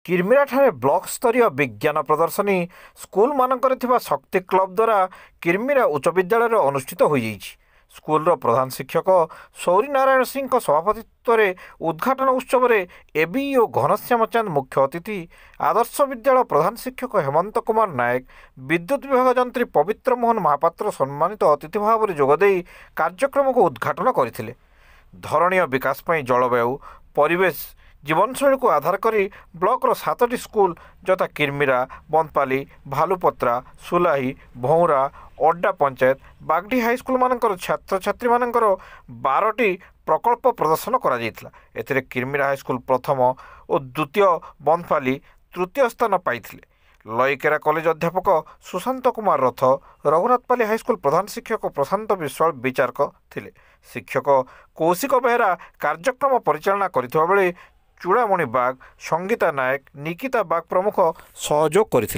किरमिराठारे block स्तरीय विज्ञान प्रदर्शनी स्कूल मानकर थिबा शक्ति क्लब द्वारा किरमिरा उच्च विद्यालय अनुष्ठित हो जाइछि। स्कूल प्रधान शिक्षक सौरी नारायण सिंह सभापतित्व में उद्घाटन उत्सव में एबीईओ घनश्याम चांद मुख्य अतिथि, आदर्श विद्यालय प्रधान शिक्षक हेमंत कुमार नायक, विद्युत विभाग जंत्री पवित्र मोहन महापात्र सम्मानित अतिथि भाव में जोगदे कार्यक्रम को उद्घाटन करथिले। धरणीय विकास पई जलवायु परिवेश जीवनशैली को आधार करी ब्लॉकर 7टी स्कूल यथा किरमिरा, बंदपाली, भालुपत्रा, सुलाही, भौरा, अड्डा पंचायत, बागडी हाईस्कूल मानकर छात्र छात्री मानकर 12टी प्रकल्प प्रदर्शन करा जायतिला। एथिरे किरमिरा हाईस्कूल प्रथम और द्वितीय, बंदपाली तृतीय स्थान पाइथिले। लईकेरा कॉलेज अध्यापक सुशांत कुमार रथ, रघुनाथपाली हाईस्कूल प्रधान शिक्षक प्रशांत विश्वाल विचारक थिले। शिक्षक कौशिक बेहरा कार्यक्रम परिचालना करिथिबा बेले चूड़ामणि बाग, संगीता नायक, निकिता बाग प्रमुख सहयोग करथिले।